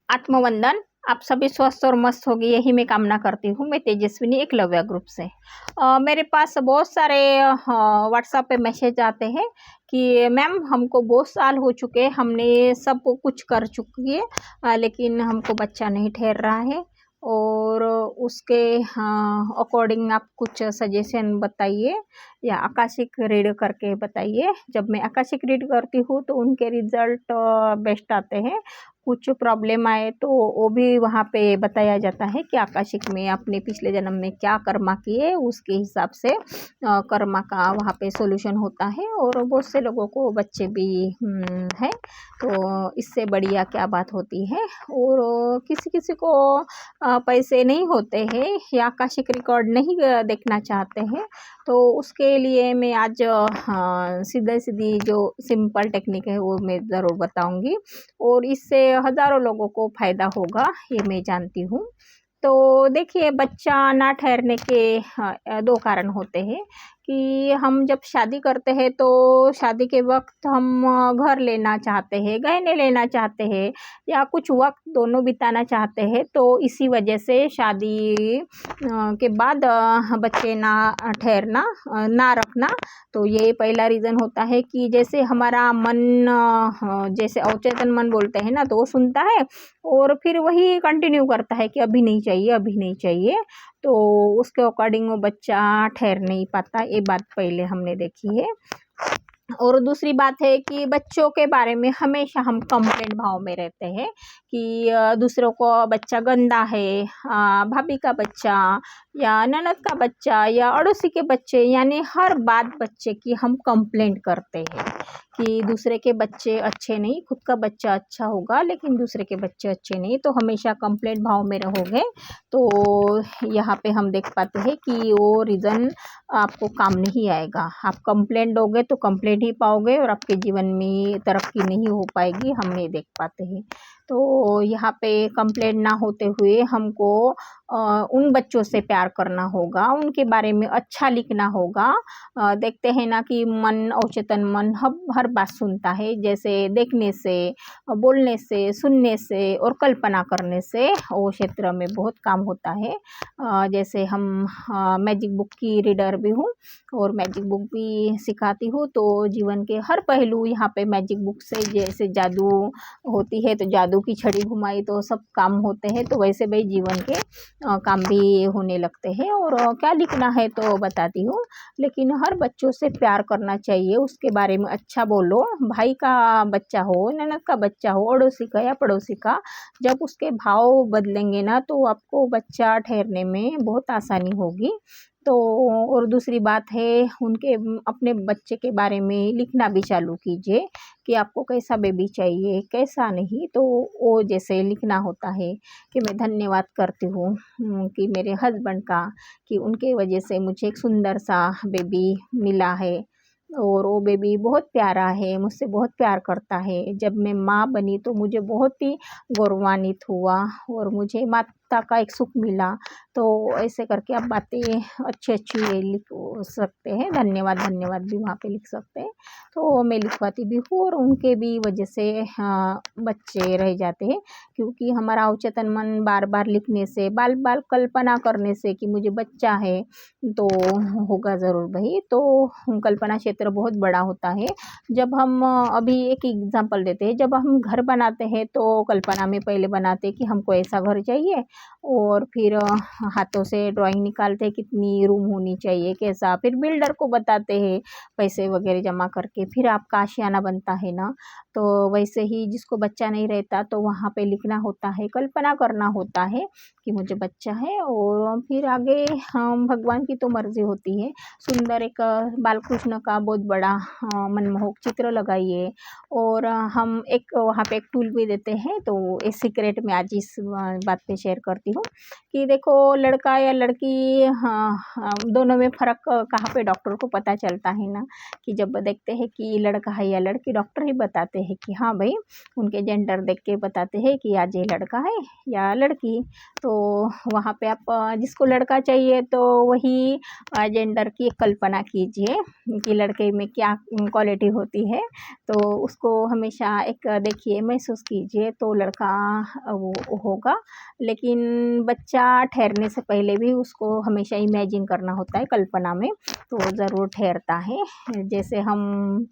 आत्मवंदन। आप सभी स्वस्थ और मस्त होगी, यही मैं कामना करती हूँ। मैं तेजस्विनी एकलव्य ग्रुप से। मेरे पास बहुत सारे व्हाट्सएप पे मैसेज आते हैं कि मैम हमको बहुत साल हो चुके, हमने सब कुछ कर चुकी है, लेकिन हमको बच्चा नहीं ठहर रहा है। और उसके अकॉर्डिंग आप कुछ सजेशन बताइए या आकाशिक रीड करके बताइए। जब मैं आकाशिक रीड करती हूँ तो उनके रिजल्ट बेस्ट आते हैं। कुछ प्रॉब्लम आए तो वो भी वहाँ पे बताया जाता है कि आकाशिक में अपने पिछले जन्म में क्या कर्मा किए, उसके हिसाब से कर्मा का वहाँ पे सॉल्यूशन होता है। और बहुत से लोगों को बच्चे भी हैं, तो इससे बढ़िया क्या बात होती है। और किसी किसी को पैसे नहीं होते हैं या आकाशिक रिकॉर्ड नहीं देखना चाहते हैं, तो उसके लिए मैं आज सीधे सीधी जो सिंपल टेक्निक है वो मैं ज़रूर बताऊंगी और इससे हज़ारों लोगों को फ़ायदा होगा, ये मैं जानती हूँ। तो देखिए, बच्चा ना ठहरने के दो कारण होते हैं कि हम जब शादी करते हैं तो शादी के वक्त हम घर लेना चाहते हैं, गहने लेना चाहते हैं या कुछ वक्त दोनों बिताना चाहते हैं, तो इसी वजह से शादी के बाद बच्चे ना ठहरना, ना रखना। तो ये पहला रीज़न होता है कि जैसे हमारा मन, जैसे अवचेतन मन बोलते हैं ना, तो वो सुनता है और फिर वही कंटिन्यू करता है कि अभी नहीं चाहिए, अभी नहीं चाहिए। तो उसके अकॉर्डिंग वो बच्चा ठहर नहीं पाता, ये बात पहले हमने देखी है। और दूसरी बात है कि बच्चों के बारे में हमेशा हम कंप्लेंट भाव में रहते हैं कि दूसरों को बच्चा गंदा है, भाभी का बच्चा या ननद का बच्चा या अड़ोसी के बच्चे, यानी हर बात बच्चे की हम कंप्लेंट करते हैं कि दूसरे के बच्चे अच्छे नहीं, खुद का बच्चा अच्छा होगा लेकिन दूसरे के बच्चे अच्छे नहीं। तो हमेशा कंप्लेंट भाव में रहोगे तो यहाँ पे हम देख पाते हैं कि वो रीज़न आपको काम नहीं आएगा। आप कंप्लेंट दोगे तो कंप्लेंट ही पाओगे और आपके जीवन में तरक्की नहीं हो पाएगी, हम ये देख पाते हैं। तो यहाँ पे कंप्लेंट ना होते हुए हमको उन बच्चों से प्यार करना होगा, उनके बारे में अच्छा लिखना होगा। देखते हैं ना कि मन, अवचेतन मन हर बात सुनता है, जैसे देखने से, बोलने से, सुनने से और कल्पना करने से वो क्षेत्र में बहुत काम होता है। जैसे हम मैजिक बुक की रीडर भी हूँ और मैजिक बुक भी सिखाती हूँ, तो जीवन के हर पहलू यहाँ पे मैजिक बुक से, जैसे जादू होती है तो जादू की छड़ी घुमाई तो सब काम होते हैं, तो वैसे भाई जीवन के काम भी होने लगते हैं। और क्या लिखना है तो बताती हूँ, लेकिन हर बच्चों से प्यार करना चाहिए, उसके बारे में अच्छा बोलो। भाई का बच्चा हो, ननद का बच्चा हो, अड़ोसी का या पड़ोसी का, जब उसके भाव बदलेंगे ना तो आपको बच्चा ठहरने में बहुत आसानी होगी। तो और दूसरी बात है, उनके अपने बच्चे के बारे में लिखना भी चालू कीजिए कि आपको कैसा बेबी चाहिए, कैसा नहीं। तो वो जैसे लिखना होता है कि मैं धन्यवाद करती हूँ कि मेरे हस्बैंड का, कि उनके वजह से मुझे एक सुंदर सा बेबी मिला है और वो बेबी बहुत प्यारा है, मुझसे बहुत प्यार करता है। जब मैं माँ बनी तो मुझे बहुत ही गौरवान्वित हुआ और मुझे माता का एक सुख मिला। तो ऐसे करके आप बातें अच्छी लिख सकते हैं, धन्यवाद धन्यवाद भी वहाँ पे लिख सकते हैं। तो मैं लिखवाती भी हूँ और उनके भी वजह से बच्चे रह जाते हैं, क्योंकि हमारा अवचेतन मन बार बार लिखने से, बार बार कल्पना करने से कि मुझे बच्चा है तो होगा ज़रूर भाई। तो कल्पना क्षेत्र बहुत बड़ा होता है। जब हम अभी एक एग्जांपल देते हैं, जब हम घर बनाते हैं तो कल्पना में पहले बनाते हैं कि हमको ऐसा घर चाहिए और फिर हाथों से ड्राइंग निकालते हैं कितनी रूम होनी चाहिए, कैसा, फिर बिल्डर को बताते हैं पैसे वगैरह जमा करके, फिर आपका आशियाना बनता है ना। तो वैसे ही जिसको बच्चा नहीं रहता तो वहाँ पे लिखना होता है, कल्पना करना होता है कि मुझे बच्चा है। और फिर आगे हम भगवान की तो मर्जी होती है, सुंदर एक बालकृष्ण का बहुत बड़ा मनमोहक चित्र लगाइए। और हम एक वहाँ पे एक टूल भी देते हैं, तो इस सीक्रेट में आज इस बात पे शेयर करती हूँ कि देखो लड़का या लड़की, हाँ हाँ, दोनों में फ़र्क कहाँ पे डॉक्टर को पता चलता है ना, कि जब देखते हैं कि लड़का है या लड़की, डॉक्टर ही बताते हैं कि हाँ भाई, उनके जेंडर देख के बताते हैं कि आज ये लड़का है या लड़की। तो वहाँ पे आप जिसको लड़का चाहिए तो वही जेंडर की एक कल्पना कीजिए कि लड़के में क्या क्वालिटी होती है, तो उसको हमेशा एक देखिए, महसूस कीजिए, तो लड़का वो होगा। लेकिन बच्चा ठहरने से पहले भी उसको हमेशा इमेजिन करना होता है कल्पना में, तो ज़रूर ठहरता है। जैसे हम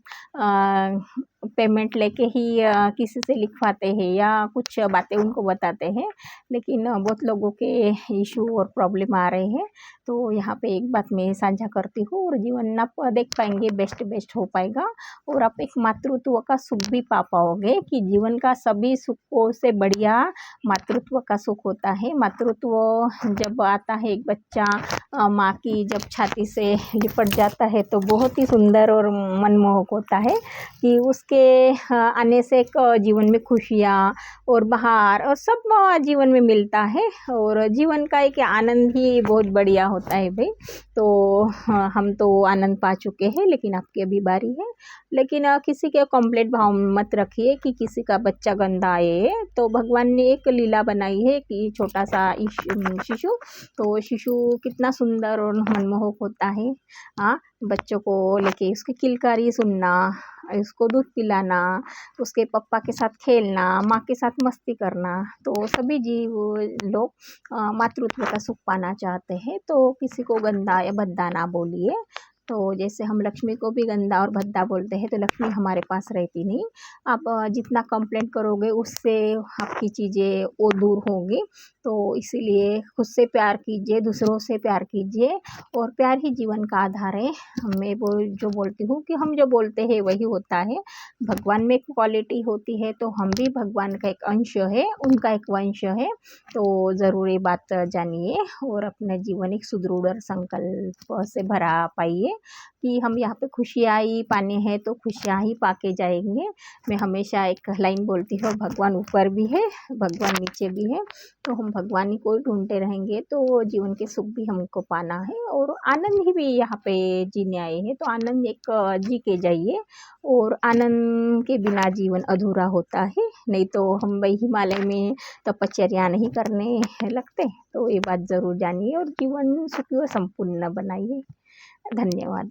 पेमेंट लेके ही किसी से लिखवाते हैं या कुछ बातें उनको बताते हैं, लेकिन बहुत लोगों के इशू और प्रॉब्लम आ रहे हैं। तो यहाँ पे एक बात मैं साझा करती हूँ, और जीवन आप देख पाएंगे, बेस्ट हो पाएगा, और आप एक मातृत्व का सुख भी पा पाओगे कि जीवन का सभी सुखों से बढ़िया मातृत्व का सुख होता है। मातृत्व जब आता है, एक बच्चा माँ की जब छाती से लिपट जाता है तो बहुत ही सुंदर और मनमोहक होता है कि उसके आने से एक जीवन में खुशियाँ और बहार और सब जीवन में मिलता है, और जीवन का एक आनंद ही बहुत बढ़िया होता है भाई। तो हम तो आनंद पा चुके हैं, लेकिन आपकी अभी बारी है। लेकिन किसी के कंप्लेंट भाव मत रखिए कि किसी का बच्चा गंदा आए। तो भगवान ने एक लीला बनाई है कि छोटा सा शिशु, तो शिशु कितना सुंदर और मनमोहक होता है। हाँ, बच्चों को लेके उसकी किलकारी सुनना, उसको दूध पिलाना, उसके पप्पा के साथ खेलना, माँ के साथ मस्ती करना, तो सभी जीव लोग मातृत्व का सुख पाना चाहते हैं। तो किसी को गंदा या भद्दा ना बोलिए। तो जैसे हम लक्ष्मी को भी गंदा और भद्दा बोलते हैं, तो लक्ष्मी हमारे पास रहती नहीं। आप जितना कंप्लेंट करोगे उससे आपकी चीज़ें वो दूर होंगी। तो इसीलिए खुद से प्यार कीजिए, दूसरों से प्यार कीजिए, और प्यार ही जीवन का आधार है। मैं वो जो बोलती हूँ कि हम जो बोलते हैं वही होता है। भगवान में एक क्वालिटी होती है, तो हम भी भगवान का एक अंश है, उनका एक वंश है। तो ज़रूर ये बात जानिए और अपना जीवन एक सुदृढ़ और संकल्प से भरा पाइए कि हम यहाँ पे खुशियाँ ही पानी है तो खुशियाँ ही पाके जाएंगे। मैं हमेशा एक लाइन बोलती हूँ, भगवान ऊपर भी है, भगवान नीचे भी है, तो हम भगवान ही को ढूंढते रहेंगे तो जीवन के सुख भी हमको पाना है, और आनंद ही भी यहाँ पे जीने आए हैं, तो आनंद एक जी के जाइए। और आनंद के बिना जीवन अधूरा होता है, नहीं तो हम भाई हिमालय में तपश्चर्या नहीं करने लगते। तो ये बात ज़रूर जानिए और जीवन सुखी और संपूर्ण बनाइए। धन्यवाद।